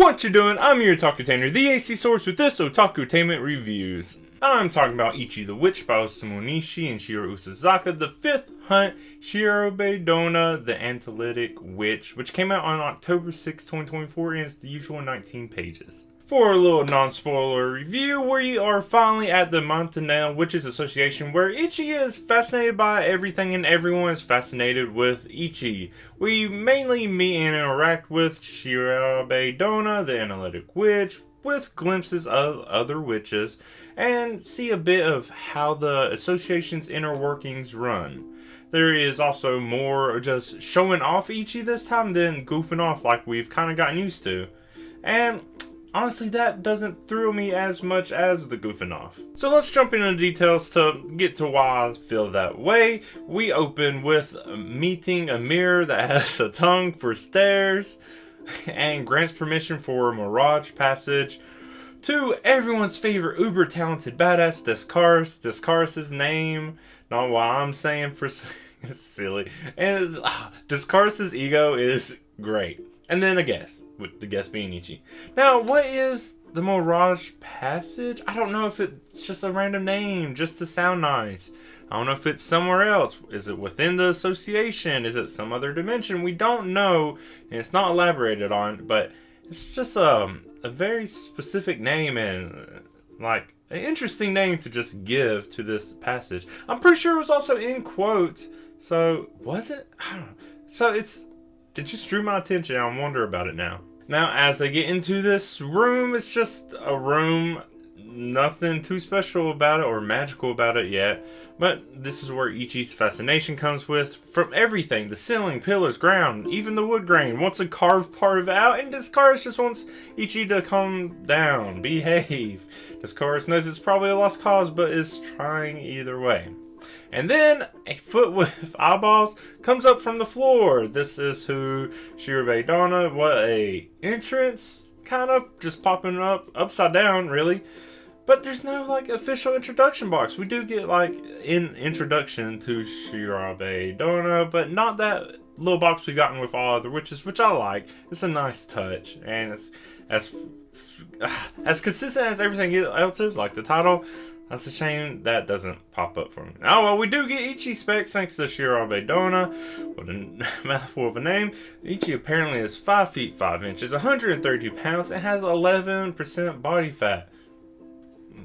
What you doing? I'm your otakutainer, the theacstories with this otakutainment reviews. I'm talking about Ichi the Witch by Osamu Nishi and Shiro Usazaki, the fifth hunt, Shirabedonna, the Analytic Witch, which came out on October 6, 2024, and it's the usual 19 pages. For a little non-spoiler review, we are finally at the Monegold Witches Association, where Ichi is fascinated by everything and everyone is fascinated with Ichi. We mainly meet and interact with Shirabedonna, the Analytic Witch, with glimpses of other witches, and see a bit of how the association's inner workings run. There is also more just showing off Ichi this time than goofing off like we've kind of gotten used to. And honestly, that doesn't thrill me as much as the goofing off. So let's jump into the details to get to why I feel that way. We open with meeting a mirror that has a tongue for stairs and grants permission for a mirage passage to everyone's favorite uber talented badass desscaras. Desscaras' name, not why I'm saying for it's silly. And desscaras' ego is great. And then a guess, with the guess being Ichi. Now, what is the Mirage Passage? I don't know if it's just a random name, just to sound nice. I don't know if it's somewhere else. Is it within the association? Is it some other dimension? We don't know, and it's not elaborated on, but it's just a very specific name and, like, an interesting name to just give to this passage. I'm pretty sure it was also in quotes, so was it? I don't know. So it just drew my attention. I wonder about it now. Now, as I get into this room, it's just a room. Nothing too special about it or magical about it yet. But this is where Ichi's fascination comes with. From everything. The ceiling, pillars, ground, even the wood grain. Wants to carve part of it out. And Desscaras just wants Ichi to calm down. Behave. Desscaras knows it's probably a lost cause, but is trying either way. And then a foot with eyeballs comes up from the floor. This is who Shirabedonna, what a entrance, kind of just popping up upside down, really. But there's no like official introduction box. We do get like an introduction to Shirabedonna, but not that little box we've gotten with all other witches, which I like. It's a nice touch, and it's as consistent as everything else is, like the title. That's a shame that doesn't pop up for me. Oh, well, we do get Ichi specs thanks to Shirabedonna. What a mouthful of a name. Ichi apparently is 5 feet 5 inches, 132 pounds, and has 11% body fat.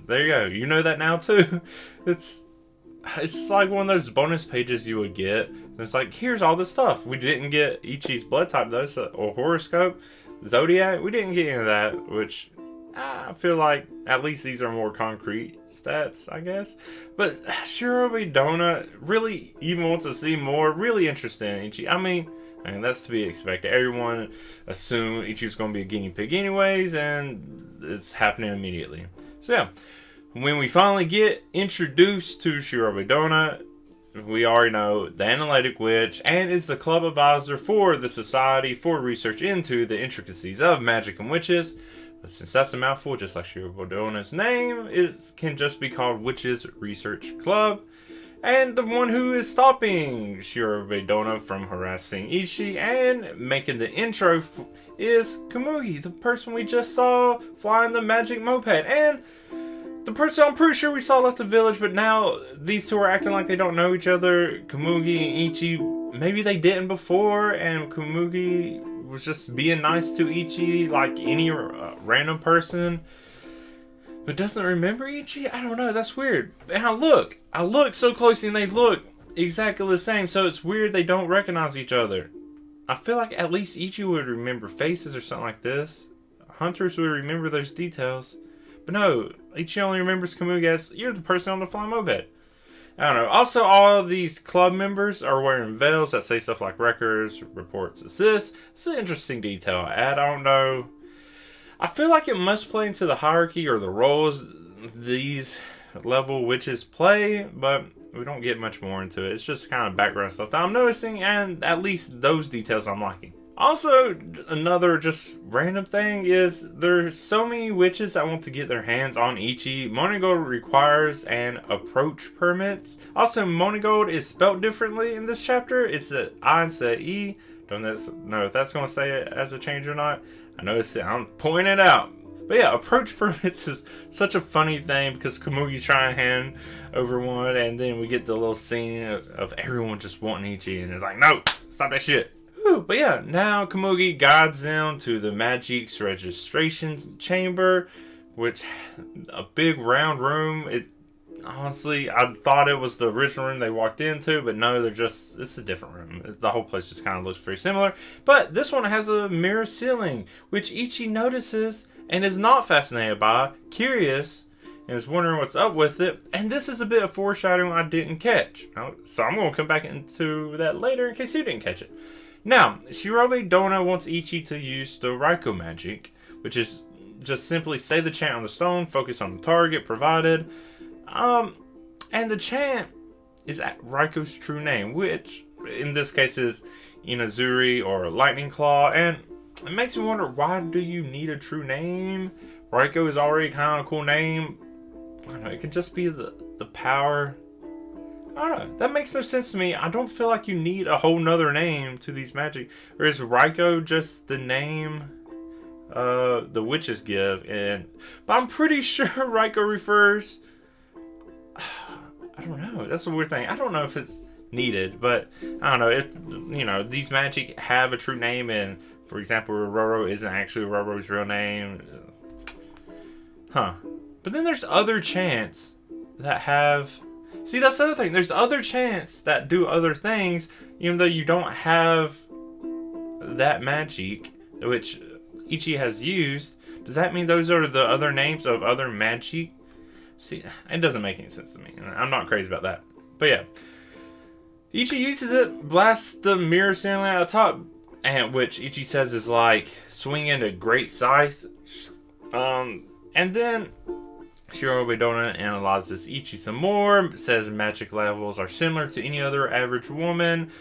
There you go. You know that now, too. It's like one of those bonus pages you would get. It's like, here's all the stuff. We didn't get Ichi's blood type, though, or horoscope, zodiac. We didn't get any of that, which I feel like at least these are more concrete stats, I guess. But Shirabedonna really even wants to see more. Really interested in Ichi. I mean, that's to be expected. Everyone assumed Ichi was going to be a guinea pig anyways, and it's happening immediately. So yeah, when we finally get introduced to Shirabedonna, we already know the Analytic Witch and is the club advisor for the Society for Research into the Intricacies of Magic and Witches. But since that's a mouthful, just like Shirabedonna's name, it can just be called Witches Research Club. And the one who is stopping Shirabedonna from harassing Ichi and making the intro is Kumugi, the person we just saw flying the magic moped. And the person I'm pretty sure we saw left the village, but now these two are acting like they don't know each other. Kumugi and Ichi, maybe they didn't before, and Kumugi was just being nice to Ichi like any random person, but doesn't remember Ichi. I don't know, that's weird. And I look so closely and they look exactly the same, so it's weird they don't recognize each other. I feel like at least Ichi would remember faces or something like this. Hunters would remember those details, but no, Ichi only remembers Kumugi as, you're the person on the flying moped. I don't know. Also, all of these club members are wearing veils that say stuff like records, reports, assists. It's an interesting detail. I don't know. I feel like it must play into the hierarchy or the roles these level witches play, but we don't get much more into it. It's just kind of background stuff that I'm noticing, and at least those details I'm liking. Also, another just random thing is there's so many witches that want to get their hands on Ichi. Monegold requires an approach permit. Also, monegold is spelled differently in this chapter. It's an I instead of E. Don't know if that's going to stay as a change or not. I noticed it. I'm pointing it out. But yeah, approach permits is such a funny thing because Kumugi's trying to hand over one, and then we get the little scene of everyone just wanting Ichi, and it's like, no, stop that shit. Whew. But yeah, now Kumugi guides them to the Majik's registration chamber, which a big round room. It honestly, I thought it was the original room they walked into, but no, it's a different room. The whole place just kind of looks very similar. But this one has a mirror ceiling, which Ichi notices and is not fascinated by, curious, and is wondering what's up with it. And this is a bit of foreshadowing I didn't catch. So I'm going to come back into that later in case you didn't catch it. Now, Shirabedonna wants Ichi to use the Raiko magic, which is just simply say the chant on the stone, focus on the target provided. And the chant is Raiko's true name, which in this case is Inazuri or Lightning Claw, and it makes me wonder, why do you need a true name? Raiko is already kind of a cool name. I don't know, it could just be the power. I don't know, that makes no sense to me. I don't feel like you need a whole nother name to these magic. Or is Raiko just the name the witches give? But I'm pretty sure Raiko refers... I don't know. That's a weird thing. I don't know if it's needed, but I don't know. If these magic have a true name, and for example, Uroro isn't actually Uroro's real name. Huh. But then there's other chants that have... See, that's the other thing. There's other chants that do other things, even though you don't have that magic, which Ichi has used. Does that mean those are the other names of other magic? See, it doesn't make any sense to me. I'm not crazy about that. But yeah. Ichi uses it, blasts the mirror ceiling out the top, and which Ichi says is like swinging a great scythe. And then Shirabedonna analyzes Ichi some more, says magic levels are similar to any other average woman,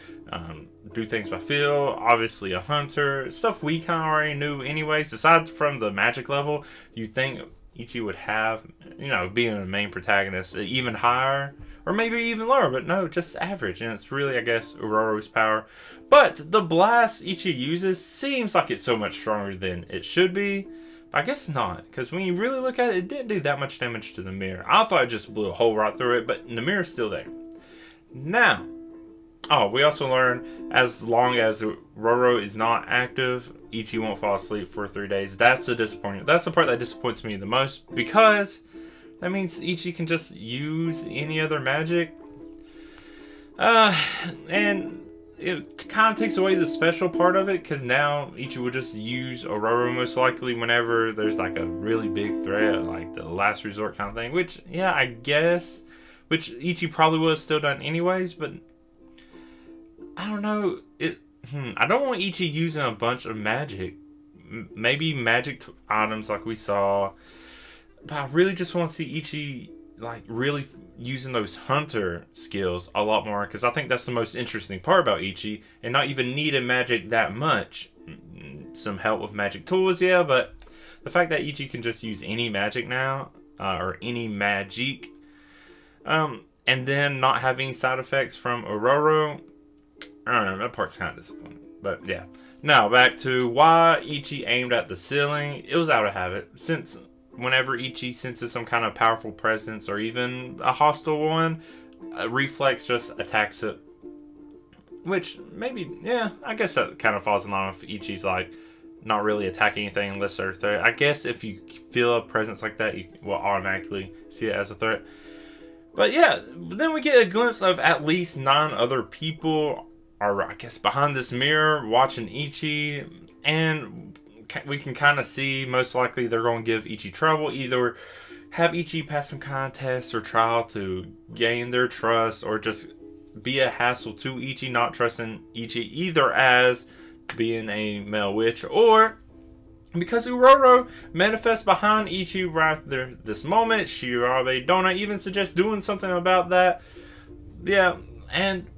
do things by feel, obviously a hunter, stuff we kind of already knew anyways. Aside from the magic level, you think Ichi would have, being a main protagonist, even higher, or maybe even lower, but no, just average, and it's really, I guess, Uroro's power. But the blast Ichi uses seems like it's so much stronger than it should be, but I guess not, because when you really look at it, it didn't do that much damage to the mirror. I thought it just blew a hole right through it, but the mirror's still there. Now, we also learn as long as Uroro is not active, Ichi won't fall asleep for 3 days. That's the part that disappoints me the most, because that means Ichi can just use any other magic. And it kind of takes away the special part of it, because now Ichi will just use Uroro most likely whenever there's like a really big threat, like the last resort kind of thing. Which, yeah, I guess, which Ichi probably would have still done anyways, but I don't know. I don't want Ichi using a bunch of magic. Maybe magic items like we saw. But I really just want to see Ichi like really using those hunter skills a lot more, because I think that's the most interesting part about Ichi, and not even needing magic that much. Some help with magic tools, yeah, but the fact that Ichi can just use any magic now, or any magic, and then not have any side effects from Uroro, I don't know, that part's kind of disappointing. But yeah. Now, back to why Ichi aimed at the ceiling. It was out of habit. Since whenever Ichi senses some kind of powerful presence, or even a hostile one, a reflex just attacks it. Which, maybe, yeah, I guess that kind of falls in line with Ichi's, like, not really attacking anything unless they're a threat. I guess if you feel a presence like that, you will automatically see it as a threat. But yeah, then we get a glimpse of at least 9 other people are, I guess, behind this mirror watching Ichi, and we can kind of see most likely they're going to give Ichi trouble, either have Ichi pass some contest or trial to gain their trust, or just be a hassle to Ichi, not trusting Ichi either as being a male witch, or because Uroro manifests behind Ichi right there this moment. Shirabedonna even suggests doing something about that. Yeah, and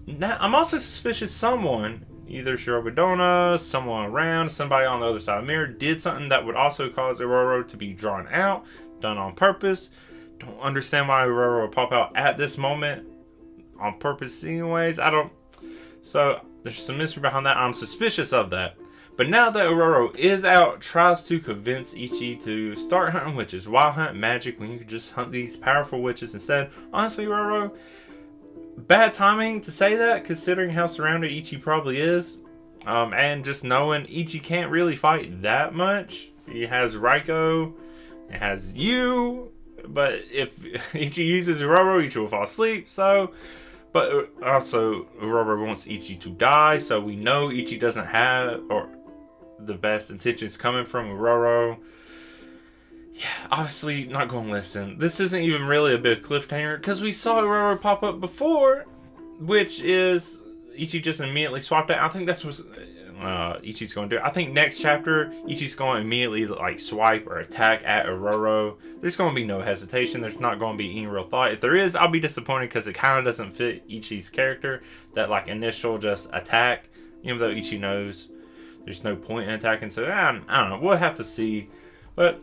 now, I'm also suspicious someone, either Shirabedonna, someone around, somebody on the other side of the mirror, did something that would also cause Uroro to be drawn out, done on purpose. Don't understand why Uroro would pop out at this moment on purpose anyways. So there's some mystery behind that. I'm suspicious of that. But now that Uroro is out, tries to convince Ichi to start hunting witches. Why hunt magic when you could just hunt these powerful witches instead? Honestly, Uroro, bad timing to say that, considering how surrounded Ichi probably is. And just knowing Ichi can't really fight that much. He has Raiko, it has you, but if Ichi uses Uroro, Ichi will fall asleep, so... But also, Uroro wants Ichi to die, so we know Ichi doesn't have or the best intentions coming from Uroro. Yeah, obviously not going to listen. This isn't even really a big cliffhanger, because we saw Uroro pop up before, which is Ichi just immediately swapped out. I think that's what Ichi's going to do. I think next chapter, Ichi's going to immediately like swipe or attack at Uroro. There's going to be no hesitation. There's not going to be any real thought. If there is, I'll be disappointed because it kind of doesn't fit Ichi's character. That like initial just attack, even though Ichi knows there's no point in attacking. So I don't know. We'll have to see. But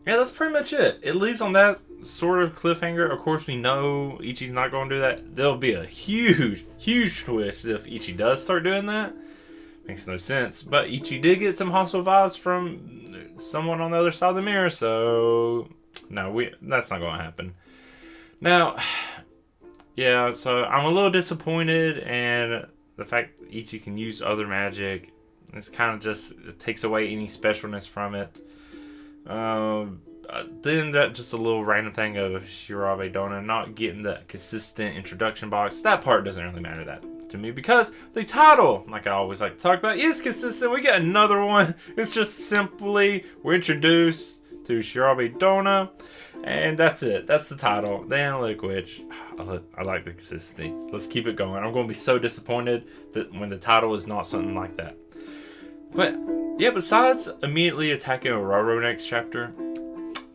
yeah, that's pretty much it. It leaves on that sort of cliffhanger. Of course, we know Ichi's not going to do that. There'll be a huge, huge twist if Ichi does start doing that. Makes no sense. But Ichi did get some hostile vibes from someone on the other side of the mirror. So, no, that's not going to happen. Now, yeah, so I'm a little disappointed. And the fact that Ichi can use other magic, it's kind of just, it takes away any specialness from it. Then that just a little random thing of Shirabedonna not getting that consistent introduction box. That part doesn't really matter that to me because the title, like I always like to talk about, is consistent. We get another one. It's just simply we're introduced to Shirabedonna, and that's it. That's the title. The Analytic Witch. I like the consistency. Let's keep it going. I'm going to be so disappointed that when the title is not something like that. But yeah, besides immediately attacking Uroro next chapter,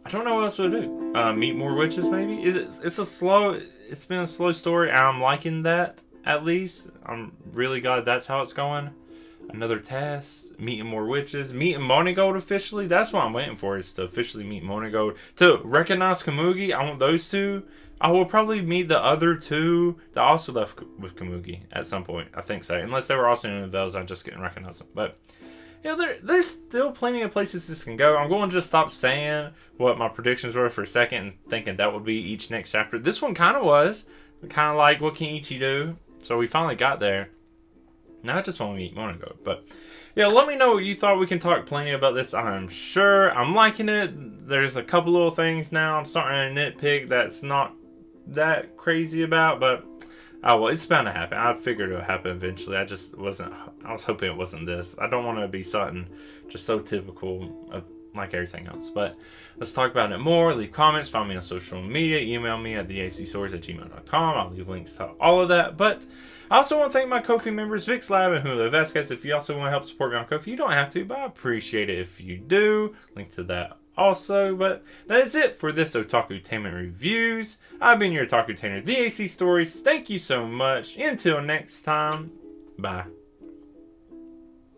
I don't know what else to do. Meet more witches, maybe. It's been a slow story. I'm liking that at least. I'm really glad that's how it's going. Another test, meeting more witches, meeting monegold officially. That's what I'm waiting for, is to officially meet monegold. To recognize Kumugi, I want those two. I will probably meet the other two that also left with Kumugi at some point. I think so. Unless they were also in the Vels, I just couldn't recognize them. But yeah, there's still plenty of places this can go. I'm going to just stop saying what my predictions were for a second and thinking that would be each next chapter. This one kind of was. Kind of like, what can Ichi do? So we finally got there. Now I just want to meet monegold. But yeah, let me know what you thought. We can talk plenty about this, I'm sure. I'm liking it. There's a couple little things now I'm starting to nitpick that's not that crazy about. But oh well, it's bound to happen. I figured it would happen eventually. I was hoping it wasn't this. I don't want to be something just so typical of like everything else. But let's talk about it more. Leave comments. Find me on social media. Email me at theacstories@gmail.com. I'll leave links to all of that. But I also want to thank my Ko-fi members, Vix Lab and Julio Vasquez. If you also want to help support me on Ko-fi, you don't have to, but I appreciate it if you do. Link to that also. But that is it for this Otakutainment Reviews. I've been your Otakutainer, The AC Stories. Thank you so much. Until next time, bye.